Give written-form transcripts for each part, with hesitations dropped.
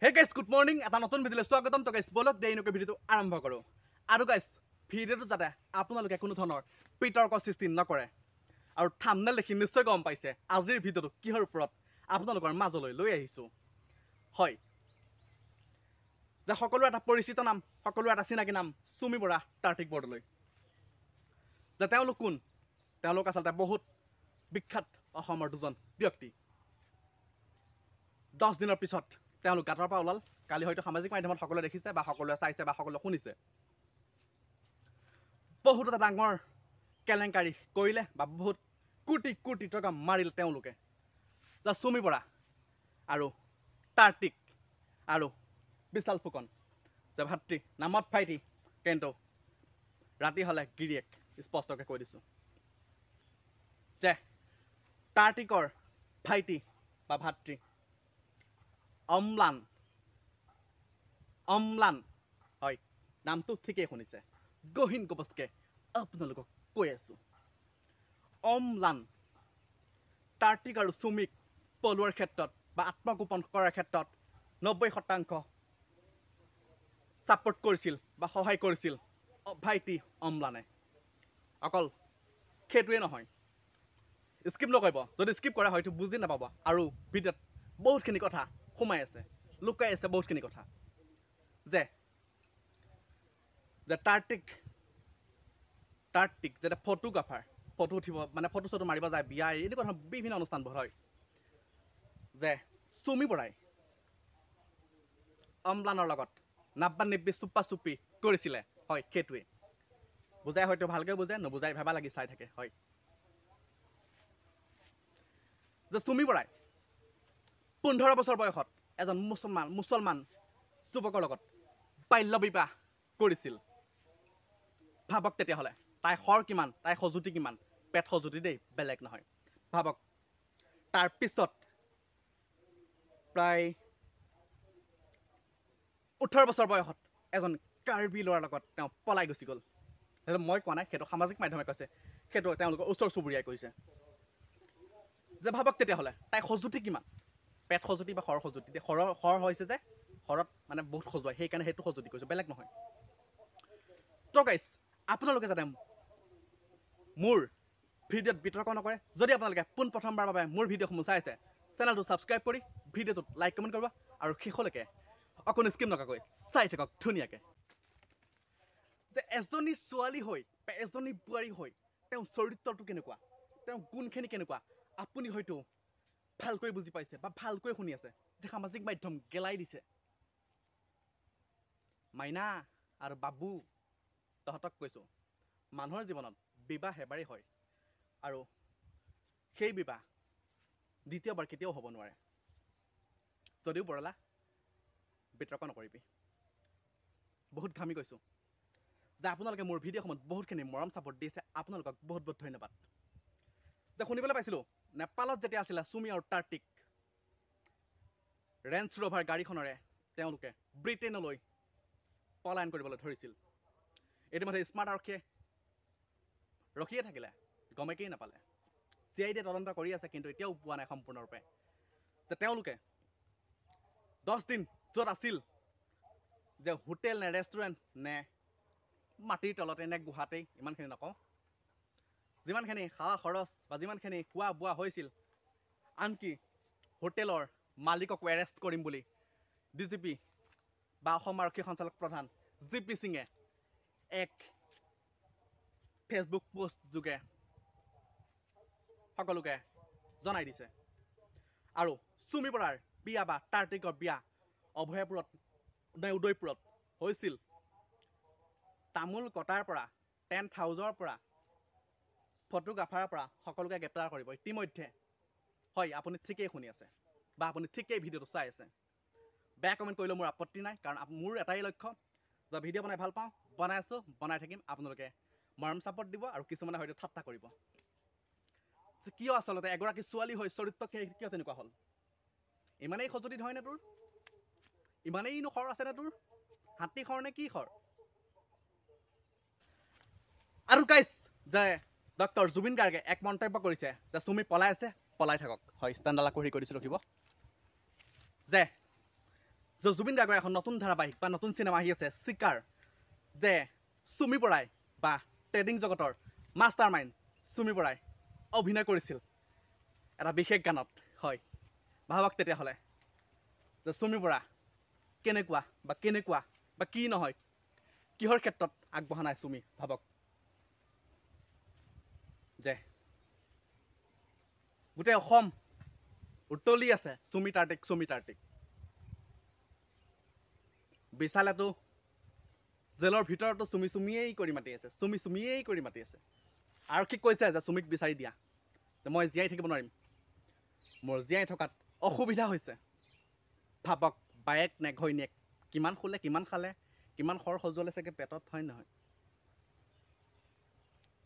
Hey guys good morning এটা নতুন ভিডিঅ'লৈ স্বাগতম তো গাইস বলক দেইনকৈ ভিডিঅ'টো আৰম্ভ কৰো আৰু গাইস ভিডিঅ'টো যাতে আপোনালোকে কোনো ধৰণৰ বিতৰ্ক সৃষ্টি নকৰে আৰু থাম্বনেল দেখি নিশ্চয় গম পাইছে আজিৰ ভিডিঅ'টো কিহৰ ওপৰত আপোনালোকৰ মাজলৈ লৈ আহিছো হয় যে সকলো এটা পৰিচিত নাম সকলো এটা চিনাকি নাম সুমি বৰা টাৰ্টিক বৰ্ডলৈ যে তেওঁলোক কোন তেওঁলোক আচলতে বহুত বিখ্যাত অসমৰ দুজন ব্যক্তি 10 দিনৰ পিছত তেওঁলোক গাঁতৰ পৰা ওলাল কালি হয়তো সামাজিক মাধ্যমত সকলোৱে দেখিছে বা সকলোৱে চাইছে বা সকলোৱে শুনিছে বহুত এটা ডাঙৰ কেলেংকাৰী কৰিলে বা বহুত কোটি কোটি টকা মাৰিল তেওঁলোকে যা সুমি বৰা আৰু টাৰ্টিক আৰু বিশাল ফুকন যে ভাতৃ নামত ভাইটি কিন্তু ৰাতি হলে গিৰিয়েক স্পষ্টকৈ কৈ দিছো যে টাৰ্টিকৰ ভাইটি বা ভাতৃ অম্লান হয় নামটো ঠিকেই শুনিছে গহীন গপচকে আপোনালোকক কৈ আছো অম্লান টাৰ্টিক আৰু সুমিক পলোৱাৰ ক্ষেত্ৰত বা আত্মগোপন কৰাৰ ক্ষেত্ৰত 90% ছাপোৰ্ট কৰিছিল বা সহায় কৰিছিল ভাইটি অম্লানে অকল সেইটোৱে নহয় স্কিপ নকৰিব যদি স্কিপ কৰা হয়তো বুজি নাপাব আৰু ভিডিঅ'ত বহুতখিনি কথা সোমাই আছে লুকাই আছে বহুতখিনি কথা যে টাৰ্টিক যেটা ফটোগ্ৰাফাৰ ফটো উঠিব মানে ফটো চটো মাৰিব যায় বিয়া এনেকুৱা ধৰণৰ বিভিন্ন অনুষ্ঠানবোৰ হয় যে সুমি বৰাই অম্লানৰ লগত নাব্বা নিব্বি চুপ্পা চুপ্পি কৰিছিলে হয় সেইটোৱে বুজাই হয়তো ভালকৈ বুজে নবুজাই ভাবা লাগি চাই থাকে হয় যে সুমি বৰাই 15 বছৰ বয়সত এজন মুছলমান যুৱকৰ লগত বাল্য বিবাহ কৰিছিল ভাবক তেতিয়াহ'লে তাই হৰ কিমান তাই সজুতি কিমান পেট সজুতি দেই বেলেগ নহয় ভাবক তাৰ পিছত প্ৰায় 18 বছৰ বয়সত এজন কাৰ্বি ল'ৰাৰ লগত তেওঁ পলাই গুচি গ'ল সেইটো মই কোৱা নাই সেইটো সামাজিক মাধ্যমে কৈছে সেইটো তেওঁলোকৰ ওচৰ চুবুৰীয়াই কৈছে যে ভাবক তেতিয়াহ'লে তাই সজুতি কিমান পেট সজুতি বা হৰ সজুতি হৰ হৈছে যে হৰত মানে বহুত সজুৱাই সেইকাৰণে সেইটো সজুতি কৈছোঁ বেলেগ নহয় তো গাইছ আপোনালোকে যাতে মোৰ ভিডিঅ'ত বিতৰ্ক নকৰে যদি আপোনালোকে পোনপ্ৰথমবাৰৰ বাবে মোৰ ভিডিঅ'সমূহ চাই আছে চেনেলটো ছাবস্ক্ৰাইব কৰি ভিডিঅ'টোত লাইক কমেণ্ট কৰিব আৰু শেষলৈকে অকণো স্কিপ নকৰাকৈ চাই থাকক ধুনীয়াকৈ যে এজনী ছোৱালী হৈ বা এজনী বোৱাৰী হৈ তেওঁ চৰিত্ৰটো কেনেকুৱা তেওঁ গুণখিনি কেনেকুৱা আপুনি হয়তো ভালকৈ বুজি পাইছে বা ভালকৈ শুনি আছে যে সামাজিক মাধ্যম গেলাই দিছে মাইনা আৰু বাবু তহঁতক কৈছোঁ মানুহৰ জীৱনত বিবাহ এবাৰেই হয় আৰু সেই বিবাহ দ্বিতীয়বাৰ কেতিয়াও হ'ব নোৱাৰে যদিও বৰলা বিতৰ্ক নকৰিবি বহুত ঘামি গৈছোঁ যে আপোনালোকে মোৰ ভিডিঅ'সমূহত বহুতখিনি মৰম ছাপোৰ্ট দিছে আপোনালোকক বহুত বহুত ধন্যবাদ যে শুনিবলৈ পাইছিলোঁ নেপালত যেতিয়া আছিলে সুমি আৰু টাৰ্টিক ৰেঞ্জ ৰ'ভাৰ গাড়ীখনেৰে তেওঁলোকে ব্ৰিটেইনলৈ পলায়ন কৰিবলৈ ধৰিছিল ইতিমধ্যে স্মাৰ্ট আৰক্ষীয়ে ৰখিয়ে থাকিলে গমেকেই নাপালে CID তদন্ত কৰি আছে কিন্তু এতিয়াও পোৱা নাই সম্পূৰ্ণৰূপে যে তেওঁলোকে 10 দিন য'ত আছিল যে হোটেল নে ৰেষ্টুৰেণ্ট নে মাটিৰ তলতে নে গুহাতেই ইমানখিনি নকওঁ যিমানখিনি খোৱা খৰচ বা যিমানখিনি খোৱা বোৱা হৈছিল আনকি হোটেলৰ মালিককো এৰেষ্ট কৰিম বুলি DGP বা অসম আৰক্ষী সঞ্চালক প্ৰধান GP সিঙে এক ফেচবুক পোষ্ট যোগে সকলোকে জনাই দিছে আৰু সুমি বৰাৰ বিয়া বা টাৰ্টিকৰ বিয়া অভয়পুৰত নে উদয়পুৰত হৈছিল তামোল কটাৰ পৰা টেণ্ট হাউচৰ পৰা ফটোগ্ৰাফাৰৰ পৰা সকলোকে গ্ৰেপ্তাৰ কৰিব ইতিমধ্যে হয় আপুনি ঠিকেই শুনি আছে বা আপুনি ঠিকেই ভিডিঅ'টো চাই আছে বেয়া কমেণ্ট কৰিলেও মোৰ আপত্তি নাই কাৰণ মোৰ এটাই লক্ষ্য যে ভিডিঅ' বনাই ভাল পাওঁ বনাই আছোঁ বনাই থাকিম আপোনালোকে মৰম ছাপোৰ্ট দিব আৰু কিছুমানে হয়তো ঠাট্টা কৰিব যে কিয় আচলতে এগৰাকী ছোৱালী হৈ চৰিত্ৰ কিয় তেনেকুৱা হ'ল ইমানেই সজুতি হয়নে তোৰ ইমানেইনো খৰ আছেনে তোৰ হাতী খৰ নে কি খৰ আৰু গাইছ যে ডক্টৰ জুবিন গাৰ্গে এক মন্তব্য কৰিছে যে সুমি পলাই আছে পলাই থাকক হয় ষ্টেণ্ডালা কৰি দিছোঁ ৰখিব যে যে জুবিন গাৰ্গৰ এখন নতুন ধাৰাবাহিক বা নতুন চিনেমা আহি আছে চিকাৰ, যে চুমি বৰাই বা ট্ৰেডিং জগতৰ মাষ্টাৰ মাইণ্ড চুমি বৰাই অভিনয় কৰিছিল এটা বিশেষ গানত। হয়, ভাবক তেতিয়াহ'লে যে চুমি বৰা কেনেকুৱা বা কি নহয়, কিহৰ ক্ষেত্ৰত আগবঢ়া নাই চুমি। ভাবক যে গোটেই অসম উতলি আছে চুমি তাৰ্টিক। বিশালেতো জেলৰ ভিতৰতো চুমিয়েই কৰি মাতি আছে। আৰক্ষীক কৈছে যে চুমিক বিচাৰি দিয়া, যে মই জীয়াই থাকিব নোৱাৰিম, মোৰ জীয়াই থকাত অসুবিধা হৈছে। ভাবক বায়েক নে ঘৈণীয়েক কিমান শুলে, কিমান খালে, কিমান খৰ সজুৱালে চাগে পেটত, হয় নহয়?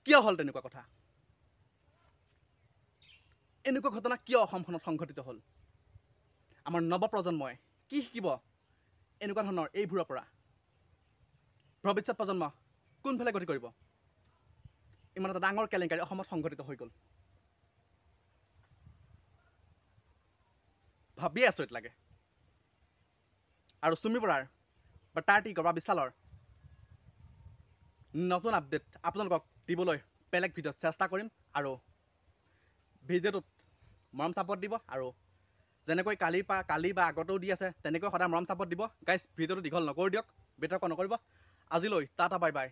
কিয় হ'ল তেনেকুৱা কথা? এনেকুৱা ঘটনা কিয় অসমখনত সংঘটিত হ'ল? আমাৰ নৱপ্ৰজন্মই কি শিকিব এনেকুৱা ধৰণৰ এইবোৰৰ পৰা? ভৱিষ্যত প্ৰজন্ম কোনফালে গতি কৰিব? ইমান এটা ডাঙৰ কেলেংকাৰী অসমত সংঘটিত হৈ গ'ল। ভাবিয়ে আচৰিত লাগে। আৰু চুমি বৰাৰ বা তাৰ্টিকৰ বা বিশালৰ নতুন আপডেট আপোনালোকক দিবলৈ বেলেগ ভিডিঅ'ত চেষ্টা কৰিম। আৰু ভিডিঅ'টোত মৰম চাপৰ্ট দিব, আৰু যেনেকৈ কালি বা আগতেও দি আছে তেনেকৈ সদায় মৰম চাপৰ্ট দিব। গাইজ, ভিডিঅ'টো দীঘল নকৰি দিয়ক, বিতৰ্ক নকৰিব। আজিলৈ টাটা বাই বাই।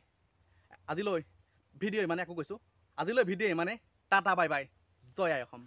আজিলৈ ভিডিঅ' ইমানে, আকৌ কৈছোঁ, আজিলৈ ভিডিঅ' ইমানে, টাটা বাই বাই। জয় আই অসম।